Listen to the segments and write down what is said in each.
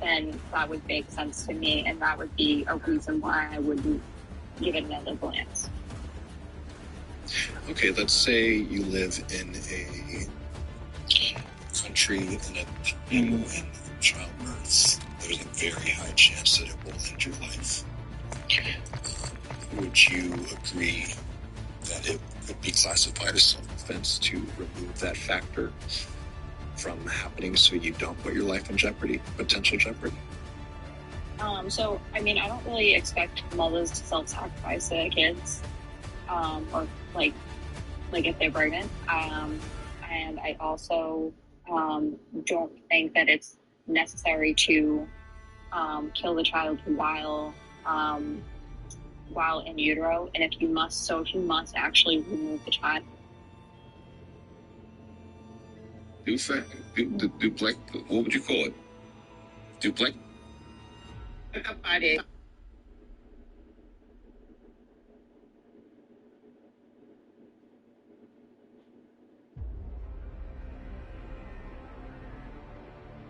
then that would make sense to me, and that would be a reason why I wouldn't give it another glance. Okay, let's say you live in a country in a time when childbirth, there's a very high chance that it will end your life. Would you agree that it could be classified as self-defense to remove that factor from happening so you don't put your life in jeopardy, potential jeopardy? So, I mean, I don't really expect mothers to self-sacrifice their kids, or like if they're pregnant. And I also don't think that it's necessary to kill the child while in utero. And if you must actually remove the child. Duplex, what would you call it? Duplex?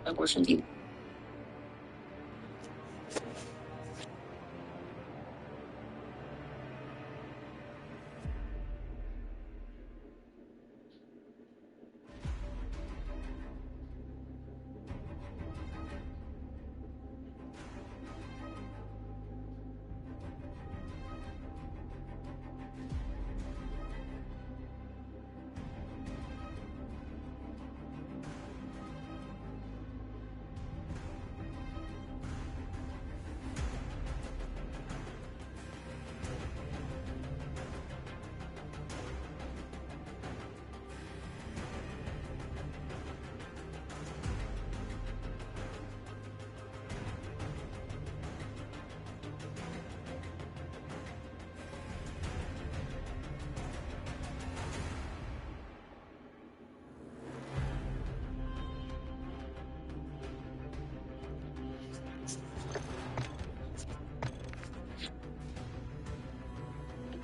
Abortion deep.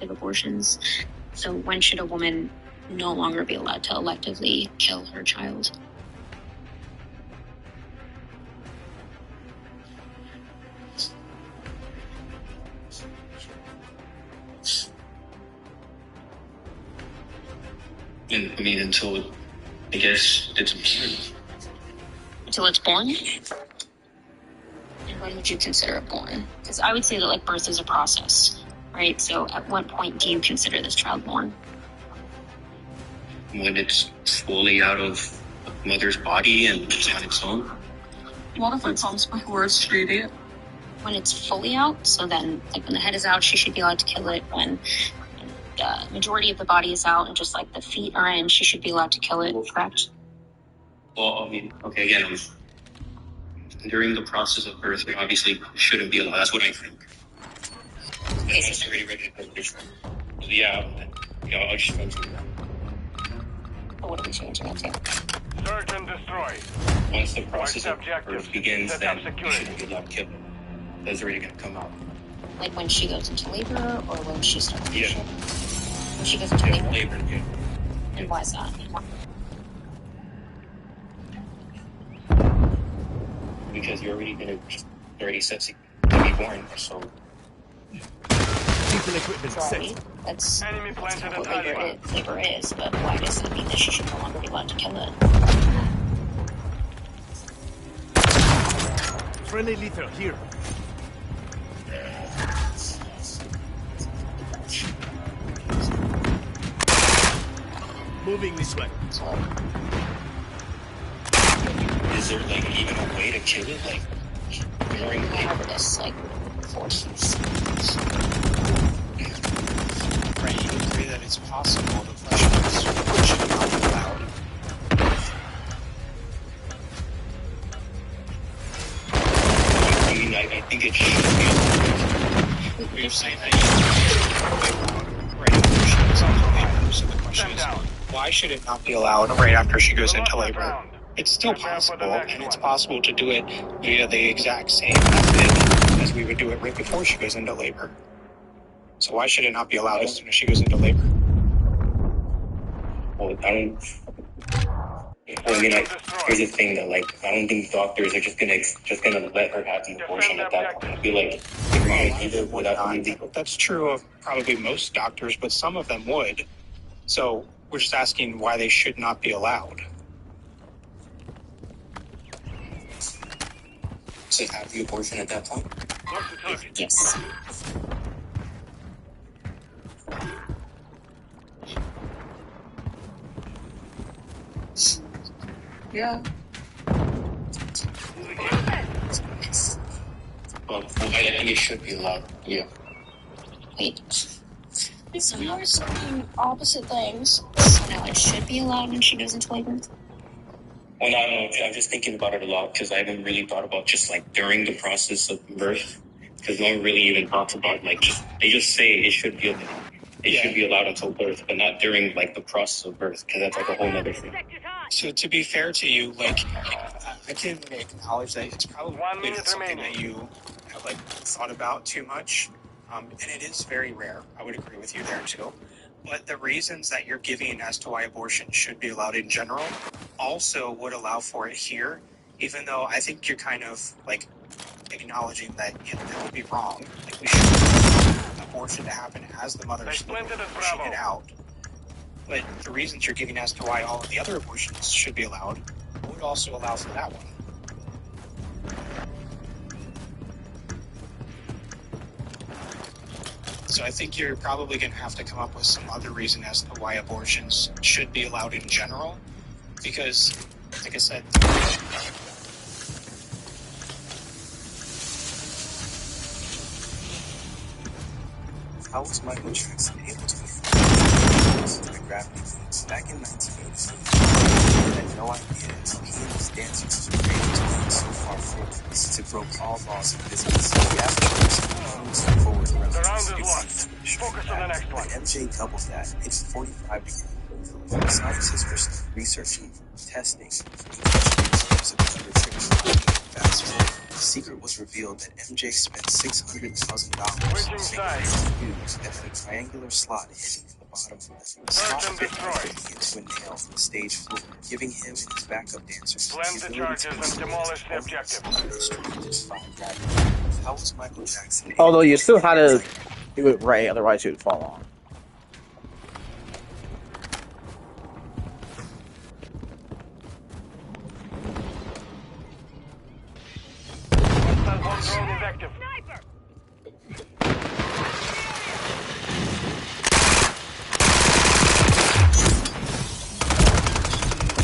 Abortions. So when should a woman no longer be allowed to electively kill her child? And I mean, until I guess it's born. Until it's born? And when would you consider it born? Because I would say that like birth is a process. Right, so at what point do you consider this child born? When it's fully out of the mother's body and it's on its own. What if it comes before it's treated? When it's fully out, so then like when the head is out, she should be allowed to kill it. When the majority of the body is out and just like the feet are in, she should be allowed to kill it, correct? Well, I mean, okay, again, during the process of birth, we obviously shouldn't be allowed. That's what I think. Okay, so ready to yeah, I'll just go through that. What are we changing it to? Search and destroy. Once the process of birth begins, then you shouldn't be allowed to kill them. Those are already going to come out. Like when she goes into labor or when she starts Yeah. When she goes into labor? Yeah. And why is that? Because you're already set to be born, so... Equipment set. That's what labor is, but why does it mean that she should no longer be allowed to kill it? Friendly lethal here. Moving this way. So, is there like even a way to kill it? Like during labor? This like forces. Right, you agree that it's possible. The question is, should it not be allowed? I mean, I think it should be allowed. You're saying that you right after she goes into labor. So the question is, why should it not be allowed right after she goes into labor? It's still possible, and it's possible to do it via the exact same method as we would do it right before she goes into labor. So why should it not be allowed as soon as she goes into labor? Well, I Well, I mean, here's the thing though. Like, I don't think doctors are just gonna let her have the abortion at that point. I feel like if you're gonna give it without any legal. That's true of probably most doctors, but some of them would. So we're just asking why they should not be allowed to have the abortion at that point. Yes. Yeah. Well, I think it should be allowed. Yeah. Wait. So you were saying opposite things. So now it should be allowed when she goes into labor? Well, I don't know. I'm just thinking about it a lot because I haven't really thought about just like during the process of birth. Because no one really even talks about like they just say it should be should be allowed until birth, but not during like the process of birth because that's like a whole other thing. So to be fair to you, like I can acknowledge that it's probably not something that you have like thought about too much, and it is very rare. I would agree with you there too. But the reasons that you're giving as to why abortion should be allowed in general also would allow for it here, even though I think you're kind of like acknowledging that that would be wrong. Like we should allow abortion to happen as the mother's pushing it out. But the reasons you're giving as to why all of the other abortions should be allowed would also allow for that one. So I think you're probably going to have to come up with some other reason as to why abortions should be allowed in general. Because, like I said, How was Michael Jackson able to the gravity feeds back in 1986? I had no idea how he and his dancers were able to lean so far forward to broke all laws of physics. The astronauts moves forward Focus on the next one. MJ doubles that. It's 45 degrees. Scientists were still researching, testing, steps of the tricks. Fast forward, the secret was revealed that MJ spent $600,000 making fuse at a triangular slot hidden in the bottom of the slot fit into a nail from the stage floor, giving him and his backup dancers Blend the charges and demolish the objective. How was Michael Jackson? Although you still had to do it right, otherwise you'd fall off. Drone is active.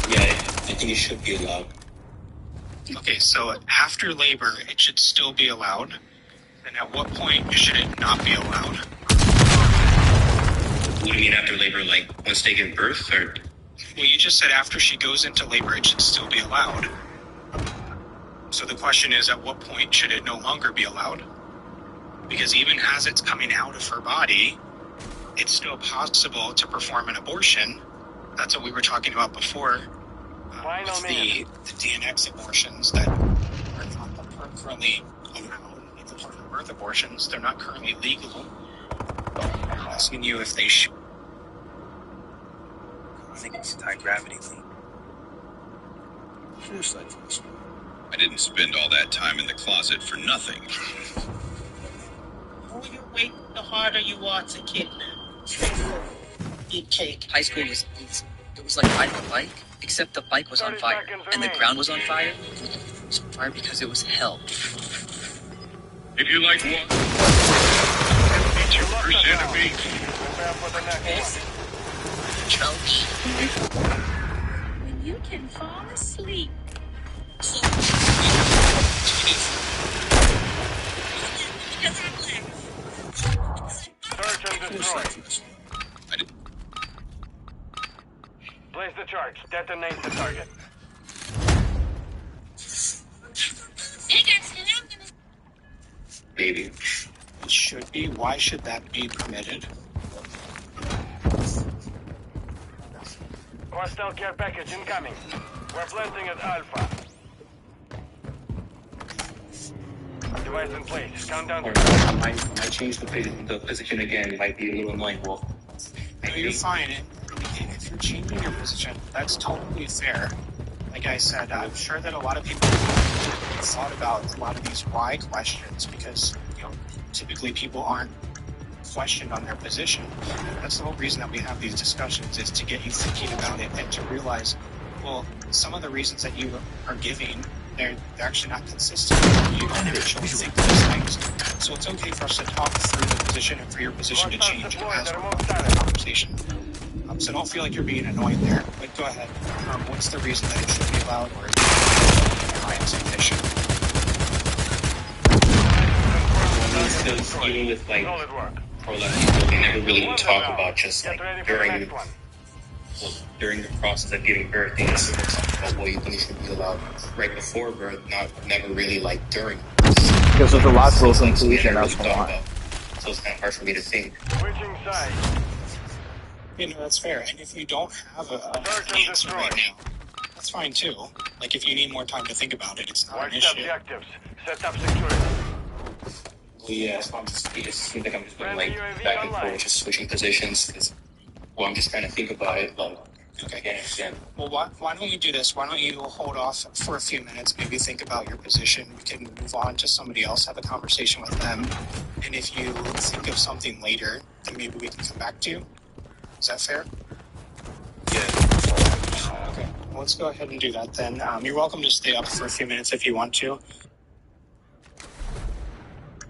Yeah, I think it should be allowed. okay, so after labor, it should still be allowed. Then at what point should it not be allowed? What do you mean after labor? Like once they give birth, or? Well, you just said after she goes into labor, it should still be allowed. So the question is, at what point should it no longer be allowed? Because even as it's coming out of her body, it's still possible to perform an abortion. That's what we were talking about before. With the DNX abortions that are not currently allowed in the part of birth abortions. They're not currently legal. I'm asking you if they should. I think it's anti-gravity thing. I didn't spend all that time in the closet for nothing. The more you wait, the harder you are to kidnap. Eat cake. High school was easy. It was like riding a bike, except the bike was on fire, and the ground was on fire. It was on fire because it was hell. If you like one, it's your first enemy. Prepare for the next one. Choke. When you can fall asleep. Search and destroy. Place the charge. Detonate the target. Maybe. It should be. Why should that be permitted? Hostile care package incoming. We're planting at Alpha. Device in place. Countdown to... Might change the position again. It might be a little annoying, Wolf. No, you're fine. If you're changing your position, that's totally fair. like I said, I'm sure that a lot of people thought about a lot of these why questions because, typically people aren't questioned on their position. That's the whole reason that we have these discussions, is to get you thinking about it and to realize, well, some of the reasons that you are giving, they're actually not consistent. You actually think those things. So it's okay for us to talk through the position and for your position to change as we're going through the conversation. So don't feel like you're being annoyed there, but go ahead. What's the reason that it should be allowed, or is it client's issue? Because even with like pro-life people, they never really talk about just like during the process of giving birth. They just talk about what you think should be allowed right before birth, never really like during. Because of the logical conclusion, that's why. So it's kind of hard for me to think. Switching sides. That's fair. And if you don't have an answer right now, that's fine too. Like if you need more time to think about it, it's not an issue. Objectives. Set up security. Well, yeah, so it seems like I'm just going like back and forth, just switching positions, because I'm just trying to think about it, like, okay, I can't understand. Well, why don't you do this? Why don't you hold off for a few minutes, maybe think about your position, we can move on to somebody else, have a conversation with them, and if you think of something later, then maybe we can come back to you. Is that fair? Yeah. Okay, well, let's go ahead and do that then. You're welcome to stay up for a few minutes if you want to.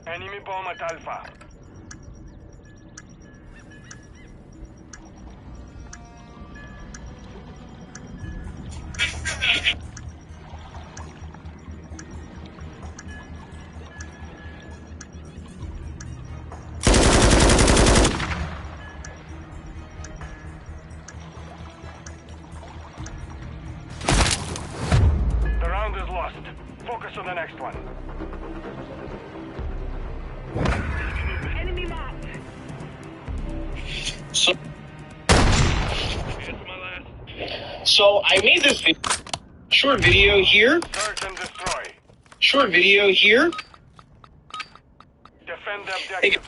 Enemy bomb at Alpha. The round is lost. Focus on the next one. Enemy marked. So I made this short video here. Search and destroy. Short video here. Defend the objectives.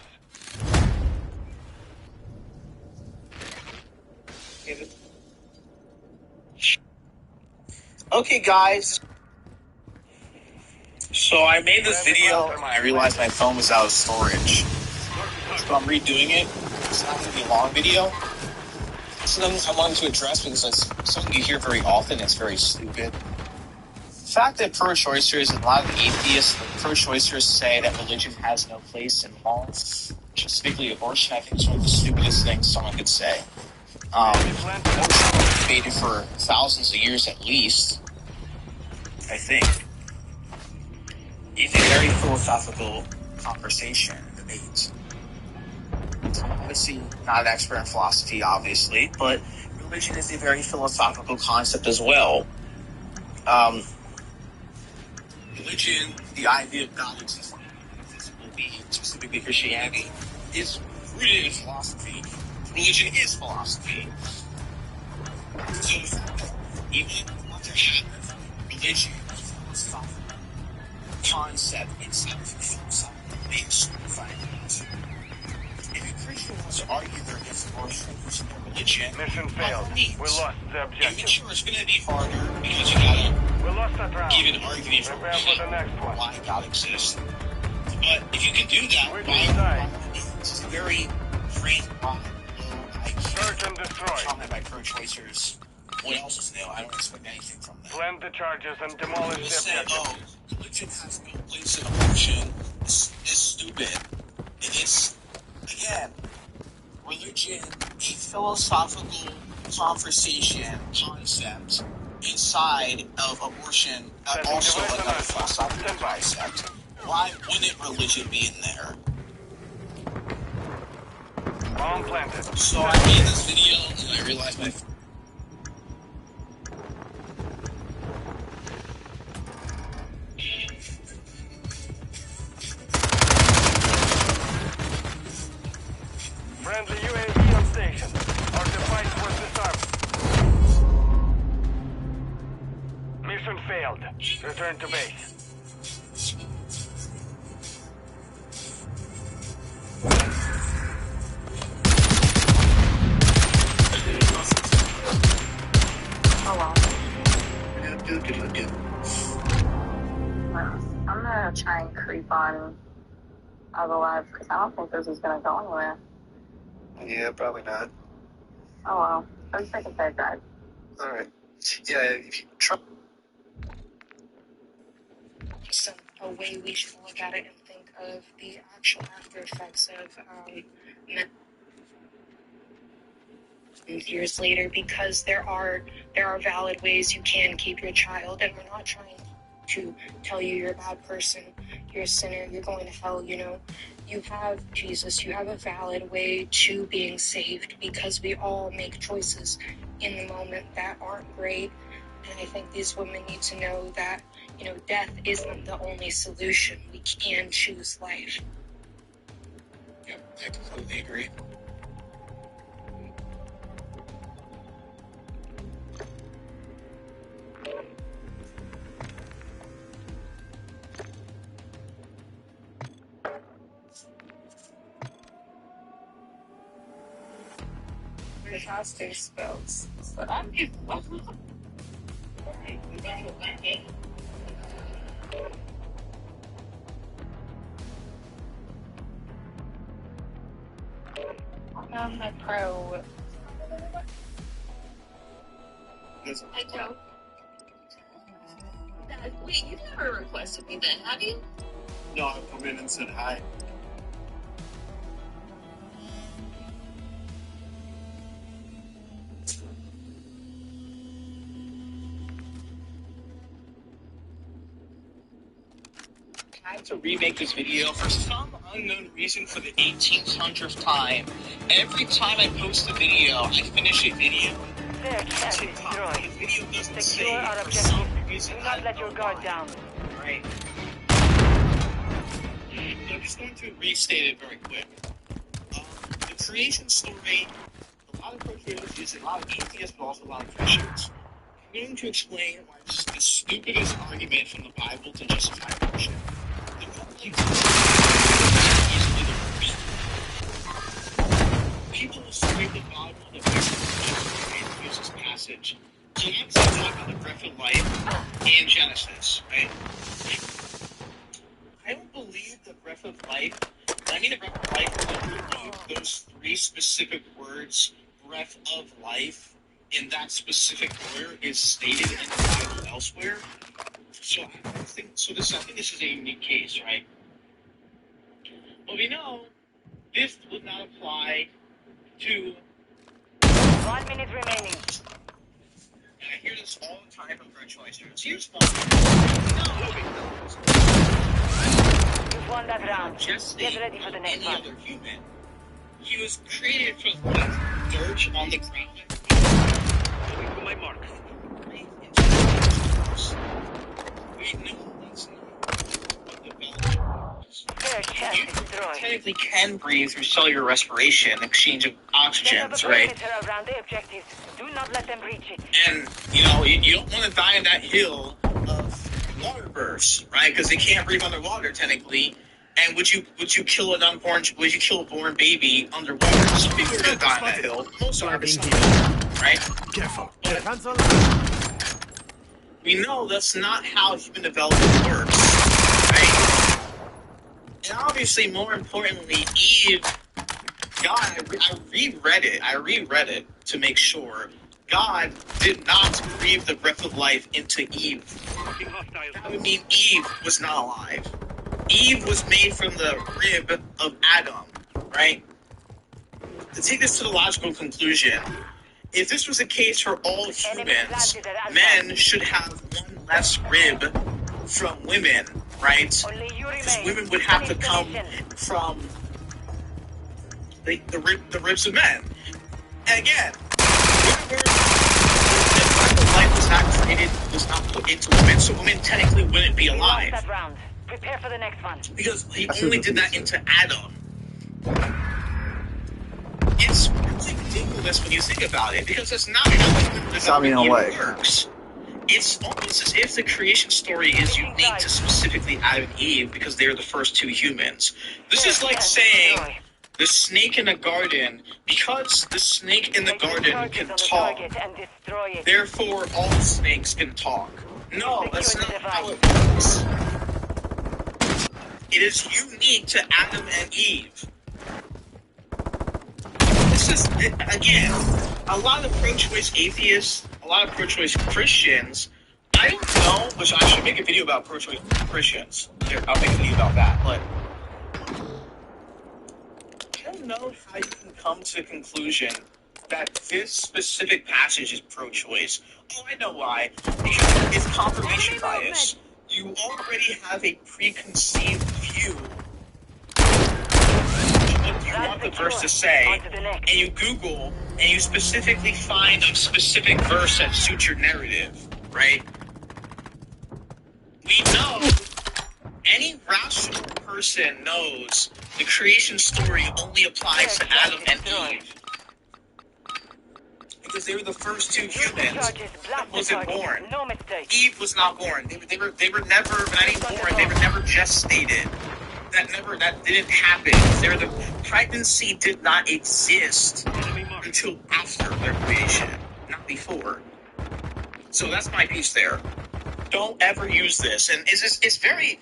Okay, guys. So I made this video and I realized my phone was out of storage. So I'm redoing it. It's not going to be a long video. Something I wanted to address because it's something you hear very often. It's very stupid. The fact that pro-choicers and a lot of atheists and pro-choicers say that religion has no place in laws, specifically abortion, I think is one of the stupidest things someone could say. Abortion was debated for thousands of years at least, I think. It's a very philosophical conversation and debate. I'm obviously not an expert in philosophy, obviously, but religion is a very philosophical concept as well. Religion, the idea of God existing in a physical being, specifically Christianity, is rooted in philosophy. Religion is philosophy. So, even on their have religion, philosophical concept inside of philosophical base, if a Christian wants to argue they're against abortion using their religion, Mission failed. We lost the objective. I'm sure it's going to be harder because you gotta We lost that round. give an argument for Prepare for the next one. why God exists. But if you can do that, Switching sides. it's a very great Search and destroy. comment by pro-choicers. What else is new? I don't expect anything from them. Plant the charges and People demolish the say, objectives. religion has no place in abortion. Is stupid. And it's, again, religion, a philosophical conversation concept inside of abortion, also another philosophical concept. Why wouldn't religion be in there? Bomb planted. So I made this video and I realized my Friendly UAV on station. Our device was disarmed. Mission failed. Return to base. Oh well. I'm gonna try and creep on I'll go live because I don't think this is gonna go anywhere. Yeah, probably not. Oh well. Let's take a bed drive. Alright. Yeah, if you try. Just a way we should look at it and think of the actual after effects of years later, because there are valid ways you can keep your child, and we're not trying to tell you you're a bad person, you're a sinner, you're going to hell. You have Jesus, you have a valid way to being saved, because we all make choices in the moment that aren't great. And I think these women need to know that death isn't the only solution. We can choose life. Yep, I completely agree. Fantastic spells. My pro. I don't. Wait, you've never requested me then, have you? No, I've come in and said hi. I had to remake this video for some unknown reason for the 1800th time. Every time I post a video, I finish a video. TikTok. The video doesn't save for some reason. Do not let your guard down. Right. I'm just going to restate it very quick. The creation story, a lot of pro-creationists, a lot of atheists, but also a lot of Christians. I'm going to explain why this is the stupidest argument from the Bible to justify abortion. The only easily the worst. People will scrape the Bible to use this passage. So I'm talking about the breath of life in Genesis, right? I don't believe the breath of life. I mean, the breath of life, those three specific words, breath of life, in that specific order is stated in the Bible elsewhere. So I think this is a unique case, right? Well, we know this would not apply to. 1 minute remaining. And I hear this all the time from virtual students. Here's one. You've won that round. Just Get ready for the next any one. other human. He was created from dirt on the ground. Going to my mark. We know that's not what development is. Fair chance You destroyed. technically can breathe through cellular respiration, exchange of Set up a oxygens, right? perimeter around the objectives. Do not let them reach it. And, you don't want to die in that hill of water bursts, right? Because they can't breathe underwater, technically. And would you kill a born baby underwater? Some people are going to die in that hill. Most are, but some not, right? Careful. But we know that's not how human development works, right? And obviously, more importantly, Eve, God, I reread it to make sure. God did not breathe the breath of life into Eve. That would mean Eve was not alive. Eve was made from the rib of Adam, right? To take this to the logical conclusion, if this was the case for all humans, men should have one less rib from women, right? Only you Because remain. women would have to Finish the come mission. from the ribs of men. And again, life was not put into women, so women technically wouldn't be You lost alive. that round. Prepare for the next one. Because he only did that into Adam. It's really ridiculous when you think about it, because that's not how the development works. It's almost as if the creation story is unique to specifically Adam and Eve because they're the first two humans. This is like saying the snake in the garden, because the snake in the garden can talk, therefore all snakes can talk. No, that's not how it works. It is unique to Adam and Eve. This is, again, a lot of pro-choice atheists, a lot of pro-choice Christians, I don't know, which I should make a video about pro-choice Christians. Here, I'll make a video about that, but I don't know how you can come to the conclusion that this specific passage is pro-choice. Oh, I know why. Because it's confirmation bias. You already have a preconceived view of what you want the verse to say, and you Google, and you specifically find a specific verse that suits your narrative, right? We know, any rational person knows the creation story only applies to Adam and Eve. Because they were the first two humans that wasn't born. Eve was not born. They were never born. They were never gestated. That didn't happen. Pregnancy did not exist until after their creation, not before. So that's my piece there. Don't ever use this. And it's very...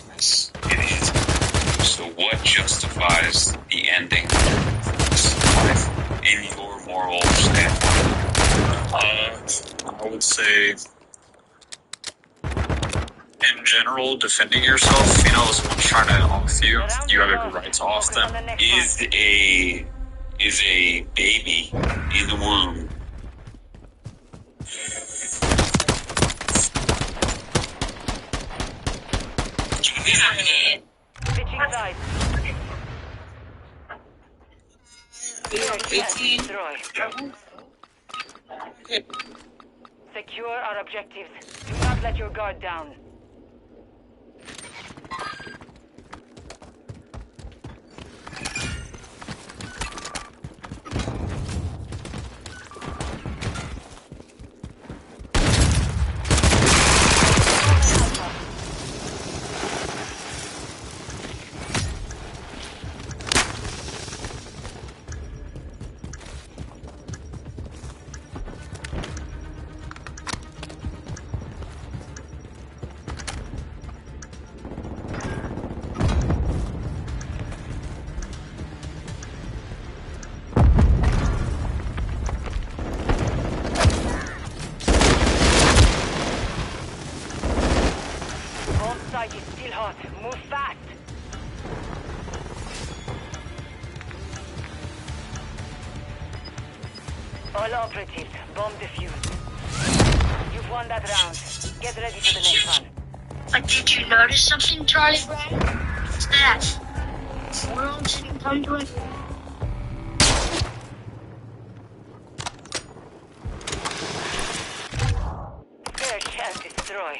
Yes, it is. So what justifies the ending of this life in your moral standpoint? I would say, in general, defending yourself, you know, if someone's trying to off you, you have every right to off them, is a baby in the womb. Switching sides. 18. Secure our objectives. Do not let your guard down. Is still hot. Move fast. All operatives, bomb defused. You've won that round. Get ready for the next one. But did you notice something, Charlie Brown? What's that? World didn't come to an Search and destroy.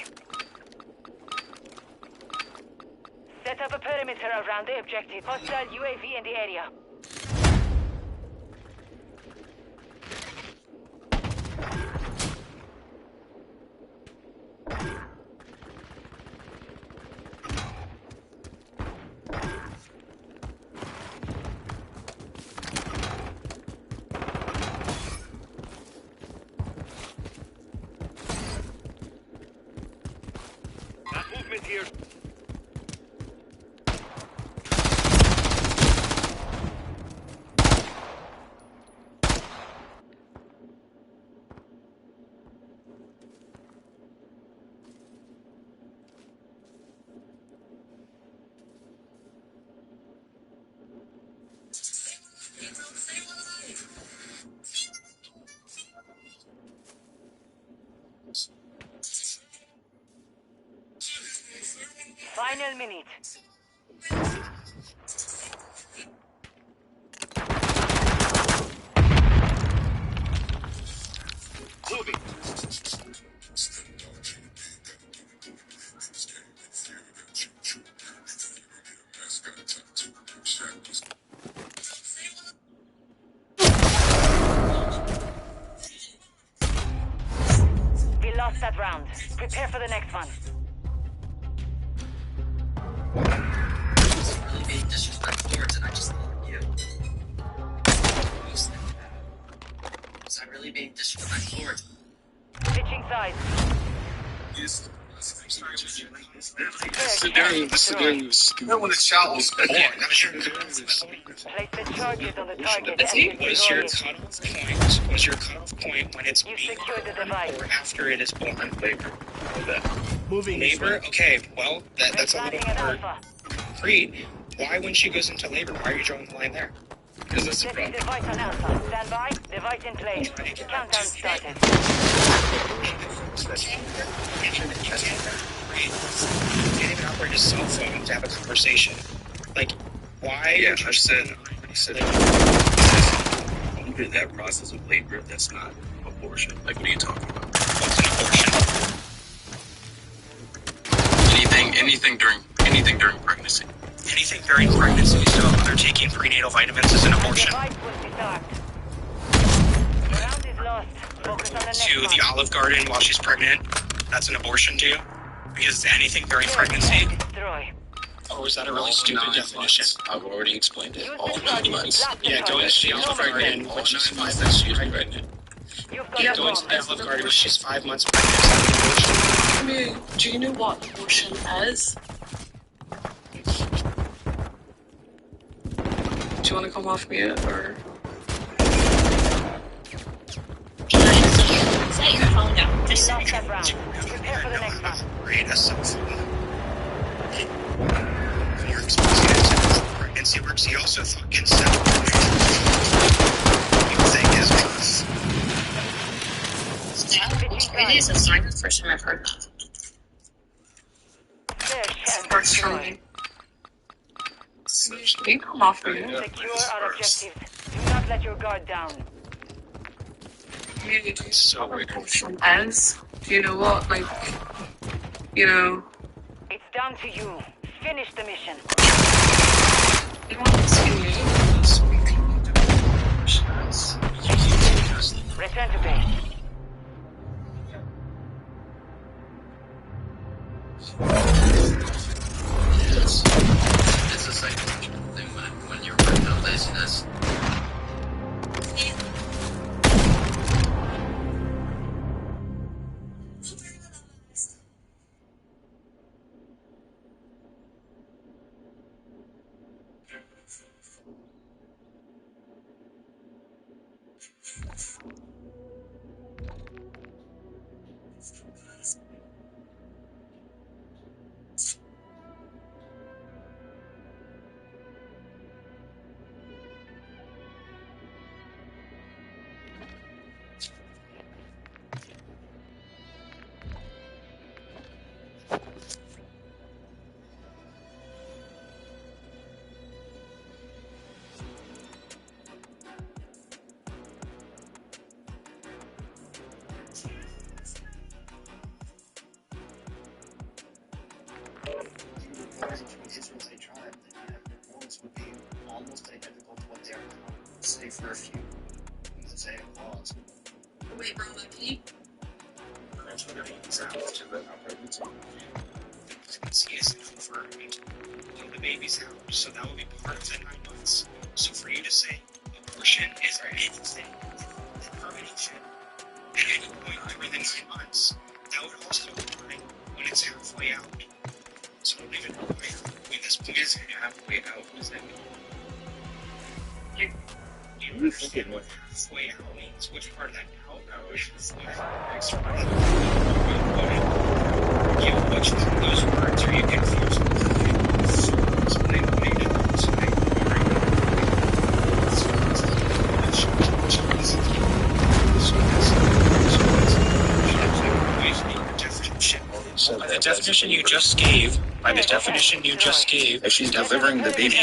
Set up a perimeter around the objective. Hostile UAV in the area. That movement here. Final minute. Moving. We lost that round. Prepare for the next one. Really being disrespectful towards it, I just love you. Was I really being disrespectful? Switching sides. No, when a child was born, Place the charges on the target and destroy it. Was your cutoff point when it's You being secured the born device. or after it is born? Labor. Moving. Labor? Okay, well, that's a little Planting an more alpha. concrete. Why, when she goes into labor, why are you drawing the line there? Because that's the Setting problem. device on alpha. Stand by. Device in place. Countdown started. You can't even operate a cell phone to have a conversation. Like, why? Yeah, I said even that process of labor, that's not abortion. Like, what are you talking about? What's an abortion? Anything during pregnancy. Anything during pregnancy, so a mother taking prenatal vitamins is an abortion. Device was disarmed. Round is lost. Focus on the next To one. the Olive Garden while she's pregnant, that's an abortion to you? Because anything during pregnancy? Destroy. Or was that a really stupid definition? I've already explained it. Use All the 9 charges. months. Blast the Yeah, go target. into the Olive Garden when she's 5 months pregnant. You've got Yeah, the go into bomb. the Olive Garden when she's 5 months pregnant. Is that an abortion? Do you know what abortion is? Do you want to come off mute or? Set your phone down. Just set Lost it that round. Prepare for the next one. Create a cell phone. You're exposing it to pregnancy works. He also fucking said you think is worse. It is a sign of the first time I've heard that. Search and First destroy. time. Can you come off mute? Secure our objectives. Do not let your guard down. So weird. Abortion is? Do you know what? Like, you know. It's down to you. Finish the mission. You want to see Return to base. It's a psychological thing when you're working on laziness. Would be almost identical to what they are now, save for a few, let's say, laws. Wait, bro, can you? That's what everyone's out to the pregnancy. Pregnancy isn't over until the baby's out, so that would be part of the 9 months. So for you to say abortion is anything, termination at any point during the 9 months, that would also apply when it's halfway out. So I don't even know why this point is halfway out. What does that mean? You understand what halfway out means? Which part of that out is extra? You watch those words, or you confused with By the definition you just gave, if she's delivering the baby,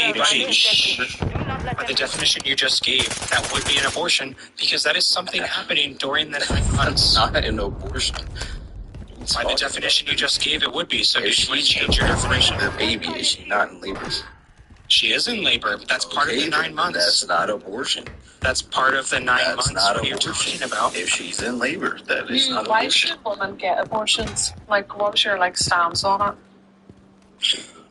by the definition you just gave, that would be an abortion because that is something happening during the 9 months. Not an abortion. By the definition you just gave, it would be. So did you want to change your definition? The baby, is she not in labor? She is in labor, but that's part of the 9 months. That's not abortion. That's part of the 9 months. Not what abortion. you're talking about. If she's in labor, that is not Why abortion. should women get abortions? Like, what's your stance on it?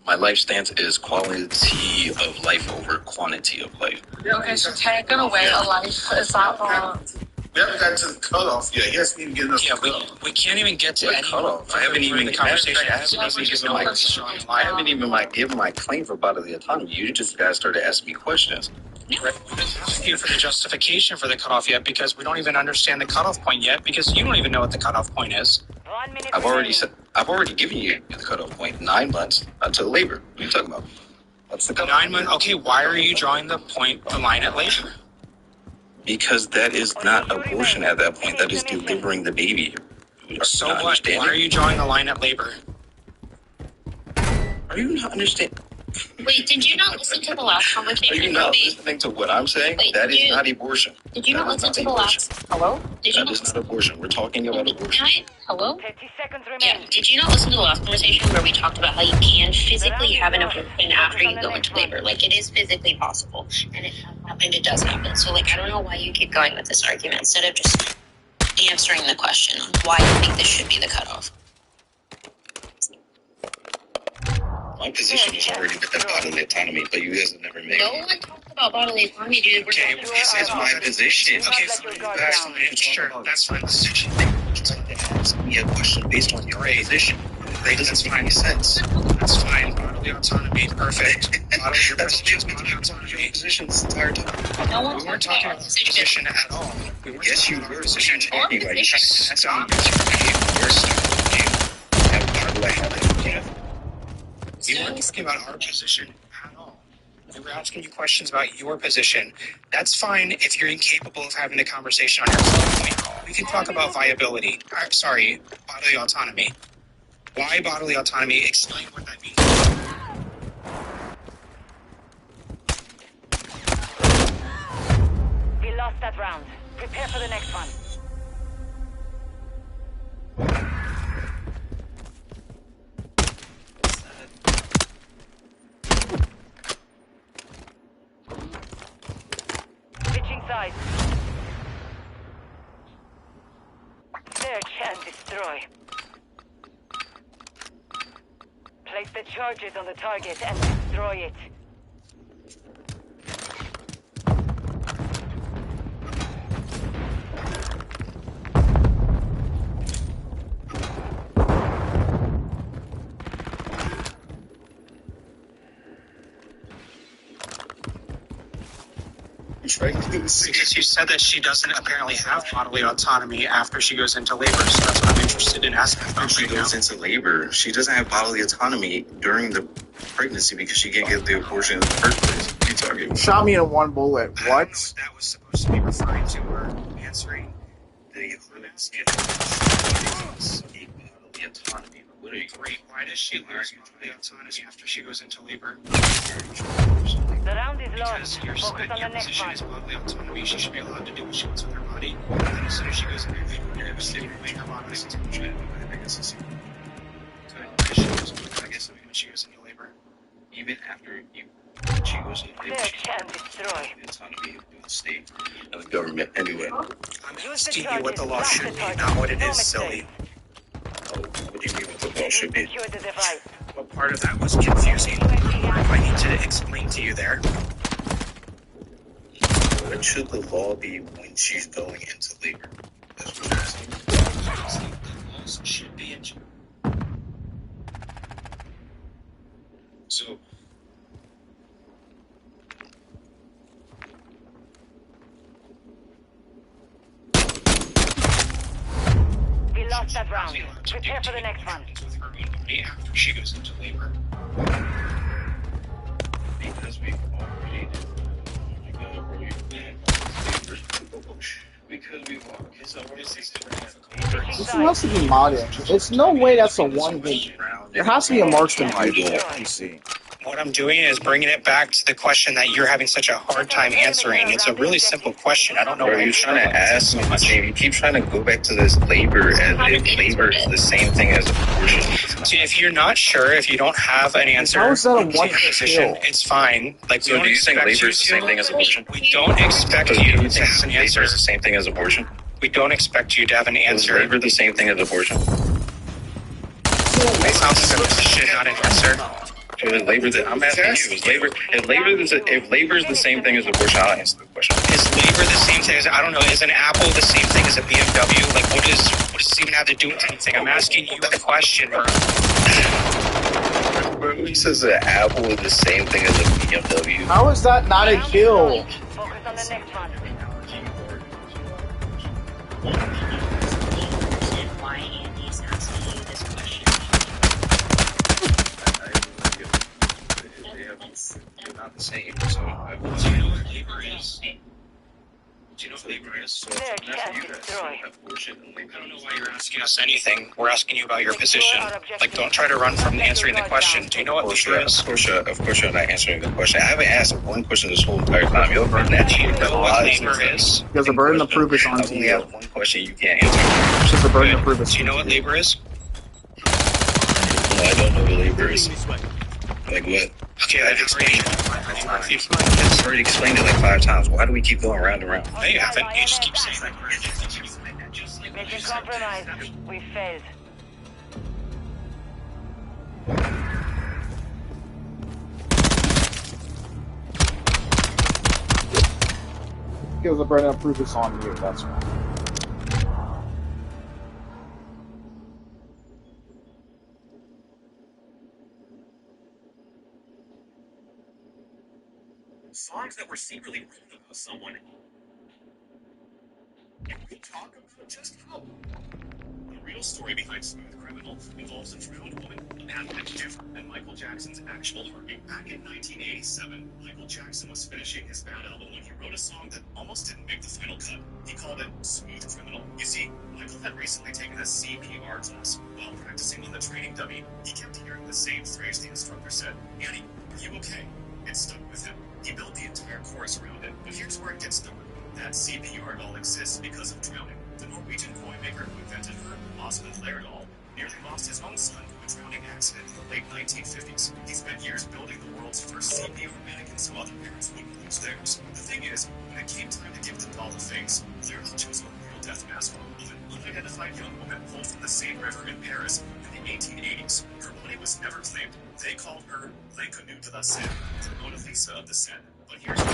My life stance is quality of life over quantity of life. Okay, so taking away a life, is that not? We haven't gotten to the cutoff yet. He hasn't even given us the cutoff. We can't even get to any cutoff. I haven't even the conversation. I haven't even given my claim for bodily autonomy. You just guys started asking me questions. Right. We didn't ask you for the justification for the cutoff yet because we don't even understand the cutoff point yet because you don't even know what the cutoff point is. I've already given you the cutoff point. 9 months until labor. What are you talking about? What's the cutoff? 9 months. Okay, why are you drawing the line at labor? Because that is not abortion at that point. That is delivering the baby. So what? Why are you drawing the line at labor? Are you not understanding? Wait, did you not listen to the last conversation? Are you not listening to what I'm saying? Wait, that is not abortion. Did you not listen to the last? Hello? That is not abortion. We're talking about abortion. Hello? 30 seconds remaining. Yeah. Did you not listen to the last conversation where we talked about how you can physically have an abortion after you go into labor? Like, it is physically possible, and it has happened. It does happen. So, like, I don't know why you keep going with this argument instead of just answering the question on why you think this should be the cutoff. My position is already that bodily autonomy, but you guys have never made No one talked about bodily autonomy, dude. Okay, this is my position. Okay, that's fine. Sure, that's fine. Ask me a question based on your position. That doesn't make any sense. That's fine. Bodily autonomy, perfect. That's just bodily autonomy position this entire time. No one we weren't talking about the position at all. Yes, you were. Position talking about. Stop. How do I have it? Yeah. We weren't talking about our position at all. We were asking you questions about your position. That's fine if you're incapable of having a conversation on your point. We can talk about viability. Bodily autonomy. Why bodily autonomy? Explain what that means. We lost that round. Prepare for the next one. Switching sides. Search and destroy. Place the charges on the target and destroy it. Because you said that she doesn't apparently have bodily autonomy after she goes into labor, so that's what I'm interested in asking about. She goes into labor. She doesn't have bodily autonomy during the pregnancy because she can't get the abortion in the first place. What are you talking? Shot me in one bullet. What? I don't know what that was supposed to be referring to or answering. The autonomy. What are you? Great. Why does she lose bodily autonomy after she goes into labor? The round is lost. Because your Focus on the next position one. is bodily autonomy. She should be allowed to do what she wants with her body. And then as soon as she goes in labor, you're going to stimulate her body. I guess it's I guess when she goes into labor. even after she goes into labor. Search and destroy. Autonomy of the state and the government anyway. I'm asking you what the law should be, not what it is, silly. What do you mean what the law should be? Secure the device. What part of that was confusing? What do I need to explain to you there? What should the law be when she's going into labor? That's what I'm asking. The laws should be in. So. We lost that round. Prepare for the next one. With her own body after she goes into labor. Because we've already This has to be modded. It's no way that's a one hit. There has to be a marksman rifle. Let me see. What I'm doing is bringing it back to the question that you're having such a hard time answering. It's a really simple question. I don't know why you're trying to ask me. You keep trying to go back to this labor, and labor is the same thing as abortion. See, if you're not sure, if you don't have an answer, how is that a one position, it's fine. Like, so do you think labor is the same thing as abortion? We don't expect you to have an answer. Labor is the same thing as abortion? We don't expect you to have an answer. Is labor the same thing as abortion? It sounds like a question, not an answer. I'm asking you, if labor is the same thing as abortion, I'll answer the question. Is labor the same thing as, I don't know, is an Apple the same thing as a BMW? Like, what does this even have to do with anything? I'm asking you a question, bro. Bro, he says an Apple is the same thing as a BMW. How is that not a kill? Focus on the next one. Why Andy's asking you this question? They're not the same. So, Do you know what labor is? Do you know what labor is? There, chest destroy. I don't know why you're asking us anything. We're asking you about your position. Like, don't try to run from answering the question. Do you know what labor is? Of course you're not answering the question. I haven't asked one question this whole entire time. You're burden that Do you know what labor is? Because the burden of proof is on I've only you. asked one question you can't answer. It's just the burden of proof is Do you know what labor is? No, I don't know what labor is. Like what? Okay, I've explained it. I've already explained it like 5 times. Why do we keep going round and round? No, you haven't. You just keep saying that. Mission compromised. We failed. Because the burden of proof is on you, that's why. Songs that were secretly written about someone. Can we talk about just how? The real story behind Smooth Criminal involves a drowned woman, a man that's different than Michael Jackson's actual heartbeat. Back in 1987, Michael Jackson was finishing his bad album when he wrote a song that almost didn't make the final cut. He called it Smooth Criminal. You see, Michael had recently taken a CPR class. While practicing on the training dummy, he kept hearing the same phrase the instructor said, "Annie, are you okay?" It stuck with him. He built the entire chorus around it. But here's where it gets dark. That CPR doll exists because of drowning. The Norwegian toy maker who invented her, Osmond Lerdahl, nearly lost his own son to a drowning accident in the late 1950s. He spent years building the world's first CPR mannequin so other parents wouldn't lose theirs. The thing is, when it came time to give the doll a face, Lerdahl chose a real death mask of an unidentified young woman pulled from the Seine River in Paris in the 1880s. Her body was never claimed. They called her L'Inconnue de la Seine, the Mona Lisa of the Seine. But here's what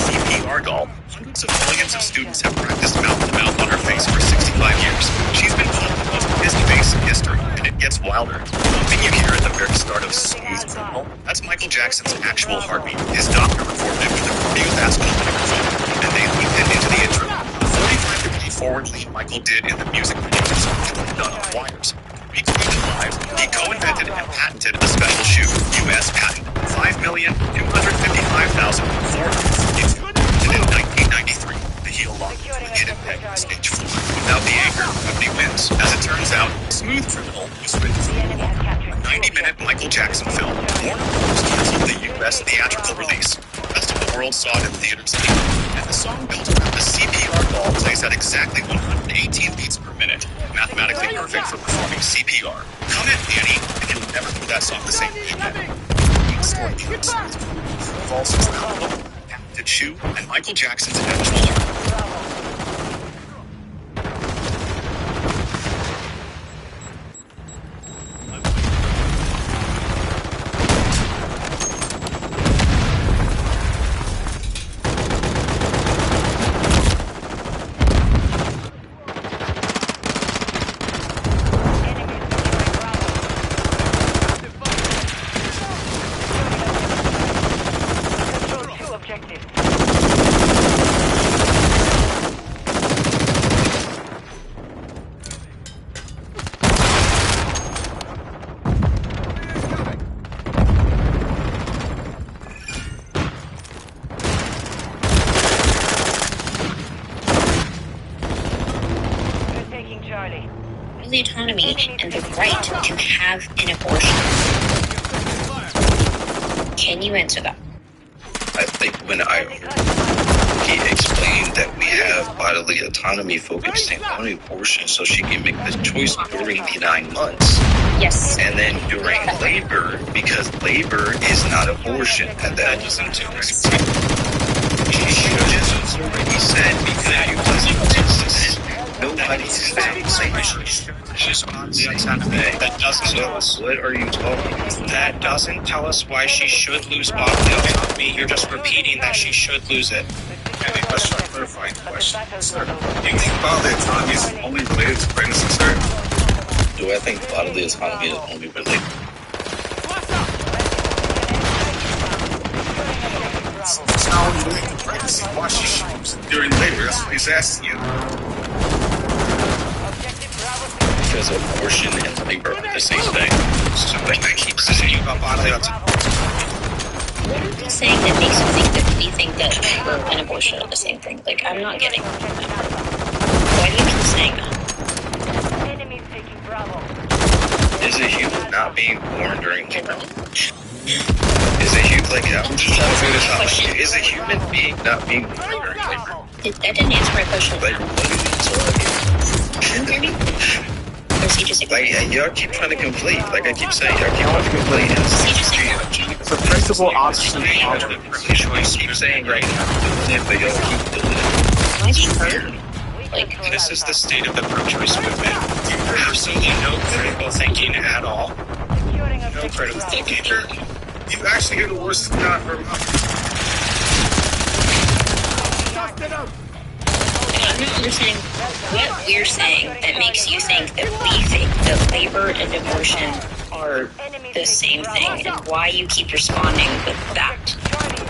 CPR doll. Hundreds of millions of students have practiced mouth-to-mouth on her face for 65 years. She's been called the most missed face in history, and it gets wilder. The thing you hear at the very start of Smooth Criminal, that's Michael Jackson's actual heartbeat. His doctor recorded it with a cardiovascular microphone, and they leaked it into the intro. The 45-degree forward lean Michael did in the music video was done on wires. Recorded it live, he co-invented and patented a special shoe, U.S. patent 5,255,442. And in 1993, the heel lock hit it peg stage 4 without the anchor. Nobody wins. As it turns out, Smooth Criminal was written for the long, a 90-minute Michael Jackson film. Warner Bros. Canceled the U.S. theatrical release. The rest of the world saw it in theaters anyway. And the song built around the CPR doll plays at exactly 118 beats per minute, mathematically perfect for performing CPR. Comment Annie, and you'll never hear that song the same way again. Story involves his criminal, patented shoe, and Michael Jackson's actual heart. The autonomy and the right to have an abortion. Can you answer that? I think when he explained that we have bodily autonomy focusing on abortion so she can make the choice during the 9 months. Yes. And then during labor, because labor is not abortion. And that doesn't do it. He should have already said because you wasn't. No, Nobody's saying she's on the autonomy. That doesn't tell us. What are you talking about? That doesn't tell us why she should lose bodily autonomy. You're just repeating that she should lose it. Okay, let's try clarifying the question, sir. Do you think bodily autonomy is only related to pregnancy, sir? Do I think bodily autonomy is only related? It's not only related to pregnancy. Why she shoots during labor? That's what he's asking you. Because abortion and labor are the same thing. So I keep saying about bodily autonomy. What are you saying that makes you think that we think that labor and abortion are the same thing? Like, I'm not getting that part. Why do you keep saying that? Is a human not being born during labor? Is a human, like, I'm just trying to figure this out. Like, is a human being not being born during labor? That didn't answer my question. Like, what are you talking about? Can you hear me? Or is he just like, y'all keep trying to complete. Like I keep saying, y'all keep trying to complete. It's a principal option. Choice. Keep saying right now, but y'all keep doing it. Why do you hurt? Like, this is the state of the pro-choice movement. Absolutely no critical thinking at all. No critical thinking. You actually hear the words coming out of her mouth. I'm not understanding what we're saying that makes you think that we think that labor and abortion are the same thing, and why you keep responding with that.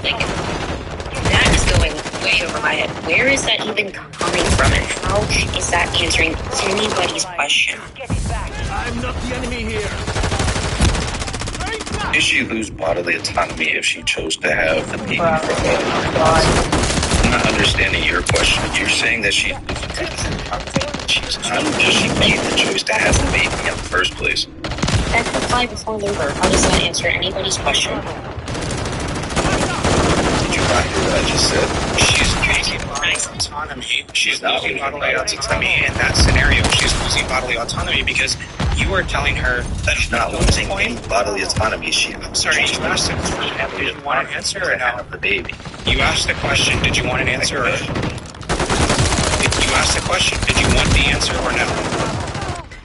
Like, that is going way over my head. Where is that even coming from, and how is that answering anybody's question? I'm not the enemy here. Did she lose bodily autonomy if she chose to have the baby from I'm not understanding your question. You're saying that she's losing autonomy. She's not, because she made the choice to have the baby in the first place. That's applied before labor. How does that answer anybody's question? Did you not hear what I just said? She's losing bodily autonomy. She's losing bodily autonomy in that scenario. She's losing bodily autonomy because you are telling her that she's not losing any bodily autonomy. I'm sorry, you asked the question. Did you want an answer or no? The baby. You asked the question. Did you want an answer or no? You asked the question. Did you want the answer or no?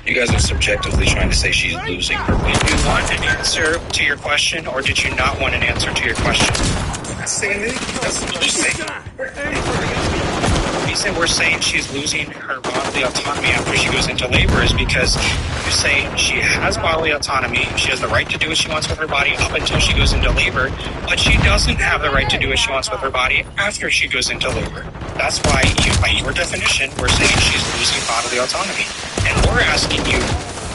You guys are subjectively trying to say she's losing her baby. Did you want an answer to your question, or did you not want an answer to your question? That's saying it. That's what you're saying. The reason we're saying she's losing her bodily autonomy after she goes into labor is because you say she has bodily autonomy, she has the right to do what she wants with her body up until she goes into labor, but she doesn't have the right to do what she wants with her body after she goes into labor. That's why, by your definition, we're saying she's losing bodily autonomy. And we're asking you,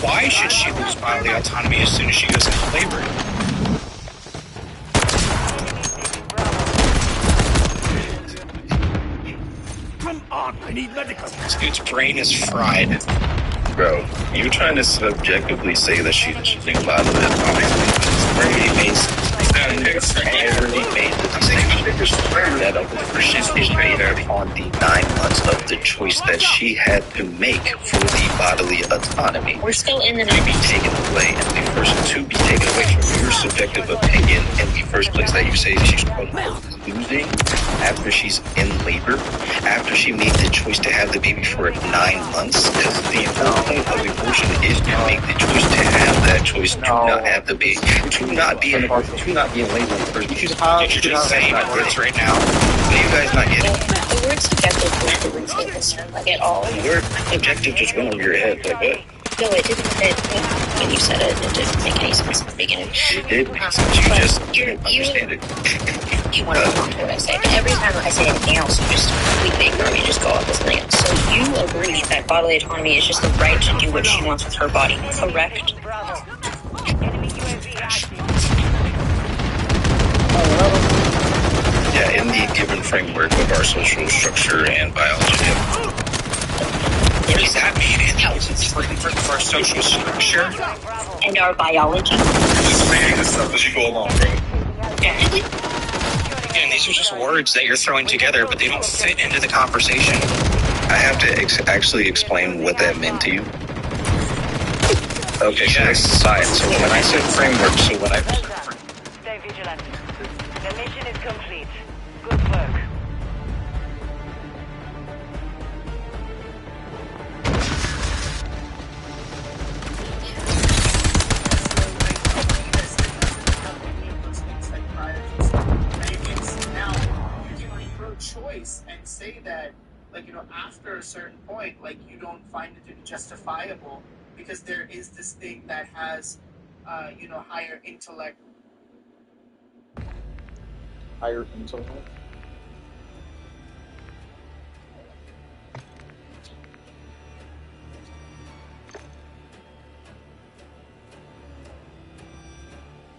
why should she lose bodily autonomy as soon as she goes into labor? Come on, I need medical. This dude's brain is fried. Bro, you're trying to subjectively say that she's losing bodily autonomy. That abortion is made on the 9 months of the choice that she had to make for the bodily autonomy. We're still in the to be taken away in the first to be taken away from your subjective opinion in the first place that you say she's losing after she's in labor, after she made the choice to have the baby for 9 months, because the whole point of abortion is to make the choice to have that choice to not have the baby, to not be in labor in the first place. Did you just say words right now? Are you guys not getting it? The word subjective was the reason concern, like, at all. The word objective just went over your head like that. No, it didn't. When you said it didn't make any sense at the beginning. It did make sense. You just didn't understand it. You want to hold on to what I say. But every time I say anything else, you just completely ignore me, just go off with something else. So you agree that bodily autonomy is just the right to do what she wants with her body, correct? Yeah, in the given framework of our social structure and biology. What does that mean? In the framework of our social structure and our biology? You're just saying this stuff as you go along, bro. And these are just words that you're throwing together, but they don't fit into the conversation. I have to actually explain what that meant to you. Okay, so that's science. So when I said framework, so when I... Stay vigilant. The mission is complete. Good work. like, after a certain point, like, you don't find it to be justifiable because there is this thing that has, higher intellect. Higher intellect?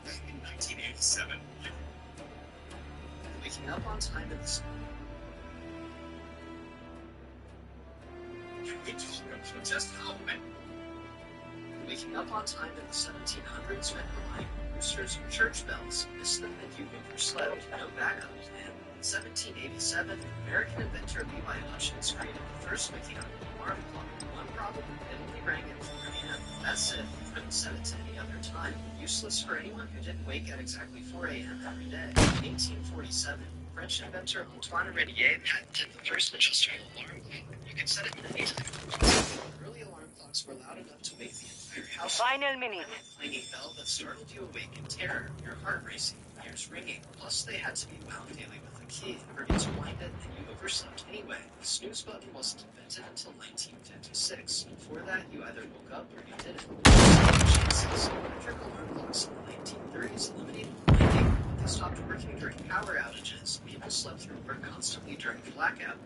Back in 1987, waking up on time in the just how many? Waking up on time in the 1700s meant relying on roosters or church bells. Missed them and you overslept. No backup plan. In 1787, American inventor Levi Hutchins created the first mechanical alarm clock. One problem, it only rang at 4 a.m. That's it. Couldn't set it to any other time. Useless for anyone who didn't wake at exactly 4 a.m. every day. In 1847, French inventor Antoine Redier patented the first Manchester alarm clock. You could set it at any time. Early alarm clocks were loud enough to wake the entire house. Final minute. Clanging bell that startled you awake in terror, your heart racing, ears ringing. Plus, they had to be wound daily with a key. Forget to wind it, and you overslept anyway. The snooze button wasn't invented until 1956. Before that, you either woke up or you didn't. Chances. Electric alarm clocks in the 1930s eliminated winding. They stopped working during power outages. People slept through work constantly during blackout.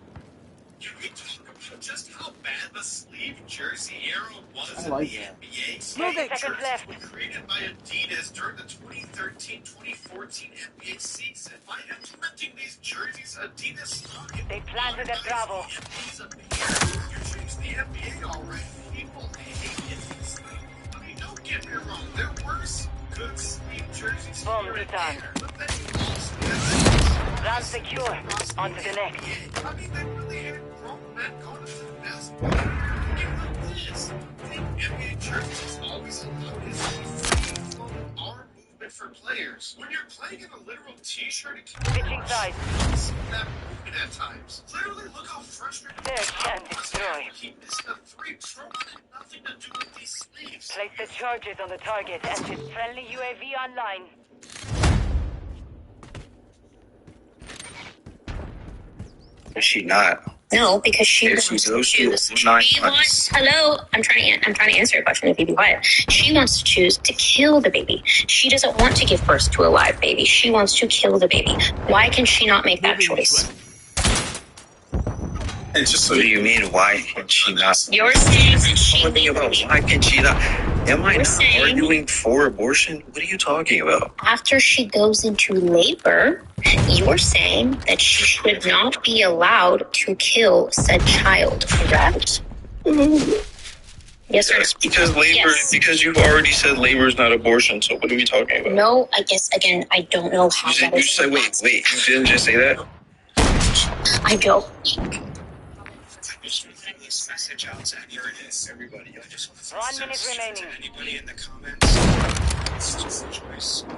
Can we talk about just how bad the sleeve jersey era was in the NBA? 30 seconds left. Were created by Adidas during the 2013-2014 NBA season. By implementing these jerseys, Adidas started. They planted at Bravo. You changed the NBA, all right. People hate it. I mean, don't get me wrong. There were some good sleeve jerseys here and there, but then you also had Run secure. On to the next. I mean, they really had grown men going to the basketball. This. The NBA jerseys always allowed this free-flowing arm movement for players. When you're playing in a literal t-shirt, it can Switching sides. that movement at times. Literally, look how frustrating Search and destroy. he missed a three. Pro had nothing to do with these sleeves. Place the charges on the target and hit friendly UAV online. Is she not? No, because she If wants she goes to to choose. 9 She months. wants. Hello, I'm trying to answer your question. If you be quiet, she wants to choose to kill the baby. She doesn't want to give birth to a live baby. She wants to kill the baby. Why can she not make that choice? It's just what do you mean? Why can she not? You're saying that she Talking about why can she not? Am I You're not saying- arguing for abortion? What are you talking about? After she goes into labor, you're saying that she should not be allowed to kill said child, correct? Yes or no? Because labor. Yes. Because you've already said labor is not abortion. So what are we talking about? No, I guess, again, I don't know how that You is. said wait. You didn't just say that. I don't. Just putting this message out to everybody. I just want to 1 minute remaining. to anybody in the comments. It's just a choice. Go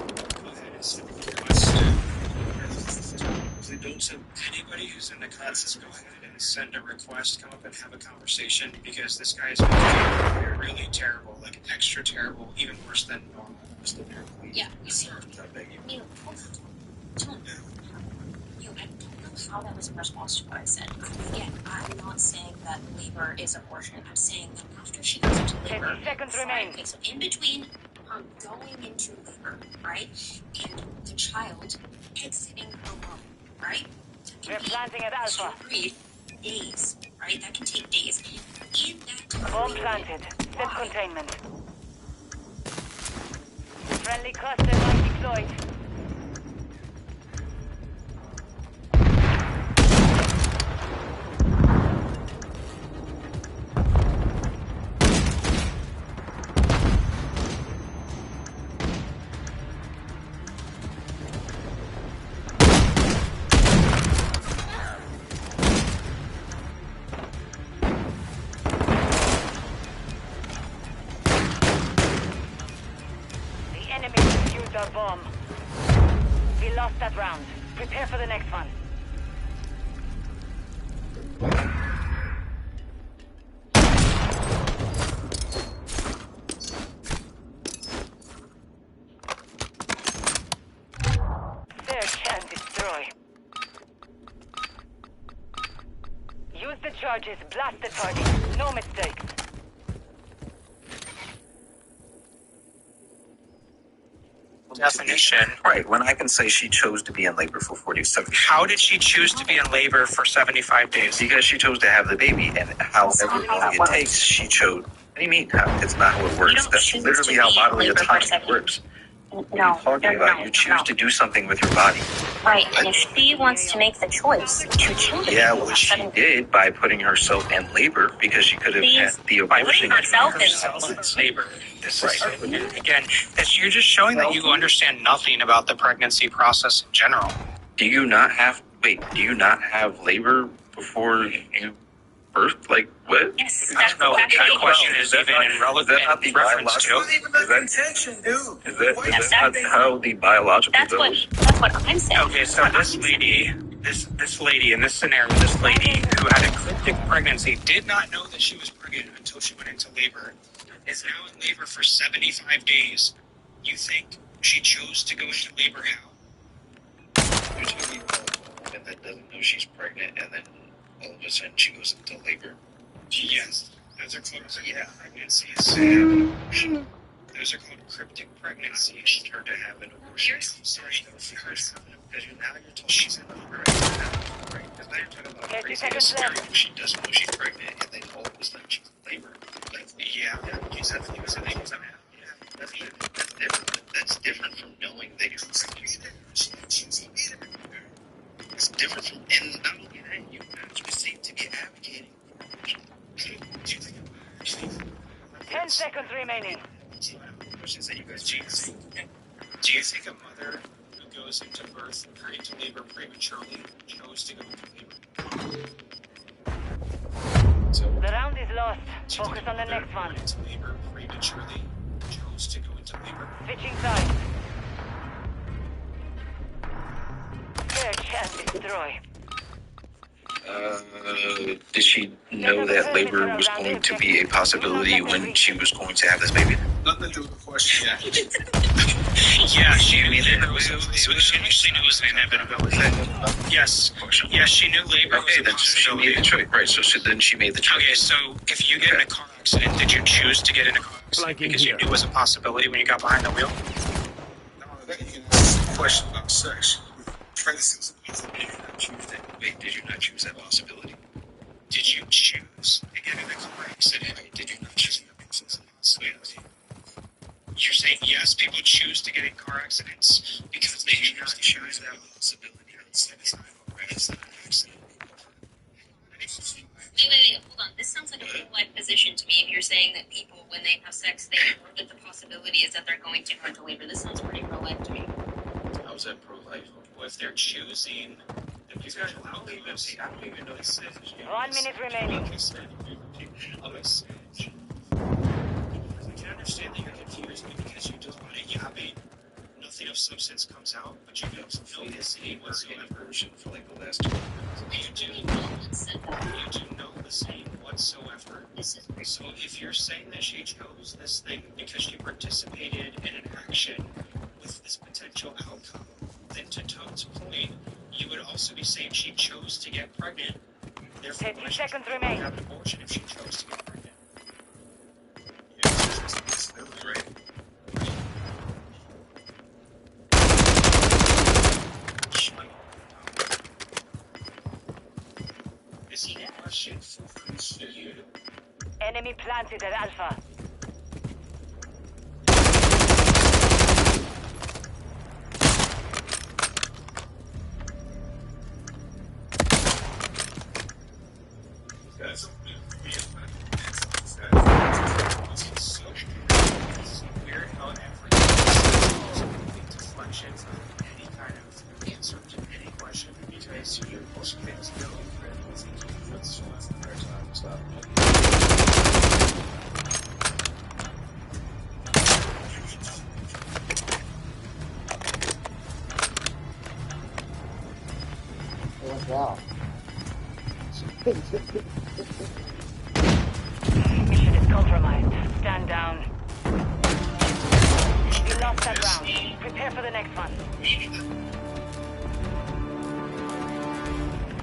ahead and send a request. Don't send anybody who's in the comments. Just go ahead and send a request. Come up and have a conversation because this guy is really terrible, like extra terrible, even worse than normal. Yeah, you see, I don't know how that was in response to what I said. Again, I'm not saying that labor is abortion. I'm saying that after she goes into labor, 10 seconds remain. Okay, so in between her going into labor, right, and the child exiting the womb, right? We're planting at Alpha. Days, right? That can take days. In that Bomb planted. Set containment. Friendly cluster mine deployed. Enemy defused our bomb. We lost that round. Prepare for the next one. Search and destroy. Use the charges. Blast the target. No mistakes. Definition. Right, when I can say she chose to be in labor for 47. How did she choose to be in labor for 75 days? Because she chose to have the baby, and however long it takes, she chose. What do you mean? It's not how it works. That's literally how bodily autonomy works. What are you talking about? You choose to do something with your body. Right, and if she wants to make the choice to choose, Yeah, which she did by putting herself in labor, because she could have had the abortion. herself in labor. This is again, you're just showing that you understand nothing about the pregnancy process in general. Do you not have labor before you birth? Like, what? Yes, I don't know what that question is even in reference to. Is that how the biological goes? That's what I'm saying. Okay, so this lady in this scenario, this lady who had a cryptic pregnancy did not know that she was pregnant until she went into labor, is now in labor for 75 days. You think she chose to go into labor how? You're talking about a woman that doesn't know she's pregnant and then all of a sudden she goes into labor. Yes, those are called pregnancies. Those are called cryptic pregnancies. She turned to have an abortion. Sorry, Because now you're told she's in labor. Right? Because now you're talking about a crazy scenario where she doesn't know she's pregnant and then all of a sudden she's in labor. She's definitely was in labor somehow. That's different from knowing that you're pregnant. It's different from, and not only that, you actually seem to be advocating. 10 seconds remaining. Questions that you guys do you think a mother who goes into birth or into labor prematurely chose to go into labor? The round is lost. Focus on the next one. Into labor prematurely chose to go into labor. Switching sides. Search and destroy. Did she know that labor was going to be a possibility when she was going to have this baby? Nothing to do with the question. Yeah, she knew that it was an inevitability. Yes, she knew labor was a possibility. Right, so then she made the choice. Okay, so if you get in a car accident, did you choose to get in a car accident because you knew it was a possibility when you got behind the wheel? Not only that, you can ask a question about sex. Pregnancy. Wait, did you not choose that possibility? Did you choose to get in a car accident? Did you not choose that possibility? You're saying yes, people choose to get in car accidents because they do not choose that possibility. It's not an accident. Wait, hold on. This sounds like a pro-life position to me. If you're saying that people, when they have sex, they know that the possibility is that they're going to go into labor. This sounds pretty pro-life to me. How is that pro-life? Well, if they're choosing, if you guys allow them, I don't even know it says. 1 minute remaining. I can understand that you're confused because you just want to yapping. Nothing of substance comes out, but you don't know the same whatsoever. For like the last 2 minutes. You do know the same whatsoever. So if you're saying that she chose this thing because she participated in an action with this potential outcome, then to Toad's point, you would also be saying she chose to get pregnant. Therefore, 10 seconds remain. Have an abortion if she chose to get pregnant. Right. Is he a question for you? Enemy planted at Alpha. Wow. Mission is compromised. Stand down. You lost that round. Prepare for the next one.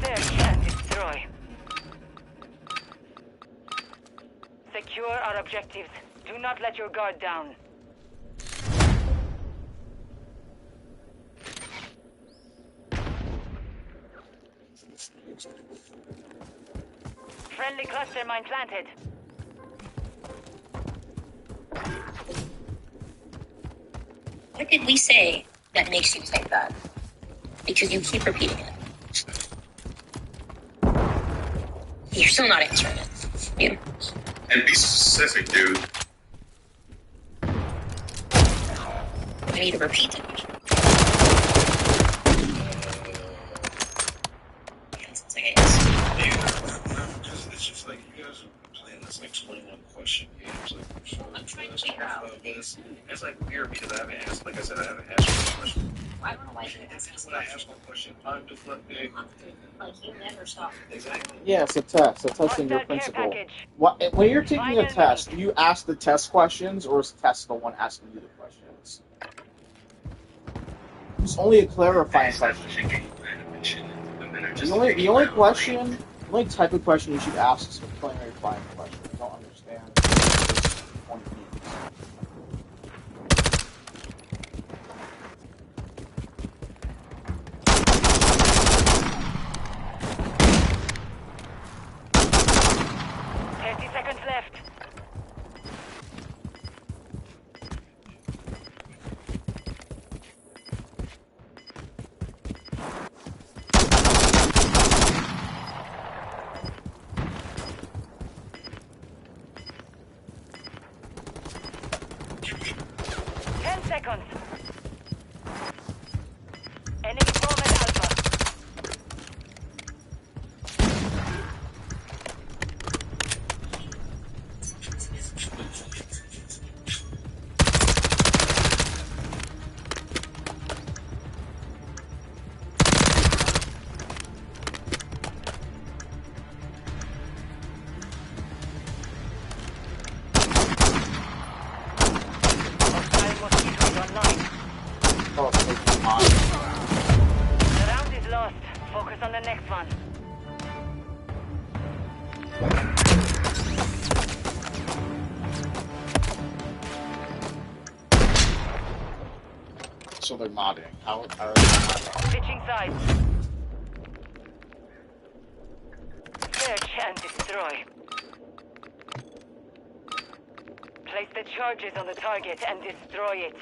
Search and destroy. Secure our objectives. Do not let your guard down. Friendly cluster mine planted. What did we say that makes you think that? Because you keep repeating it. You're still not answering it. You. And be specific, dude. I need to repeat it. It's just like you guys are playing this like 21 question games. Like, I'm trying to figure out this. It's like weird because I haven't asked, like I said, I haven't asked one question. I don't know why you ask When I ask one question, I'm deflecting. Like, you never stop. Exactly. Yeah, it's a test. A testing your principle. When you're taking a test, do you ask the test questions, or is the test the one asking you the questions? It's only a clarifying question. The only question, the only type of question you should ask is a clarifying question. I don't understand what one means. 30 seconds left. Seconds. Enemy bomb at Alpha. The round is lost. Focus on the next one. So they're modding. How are they modding? Switching sides. Search and destroy. Place the charges on the target and destroy it.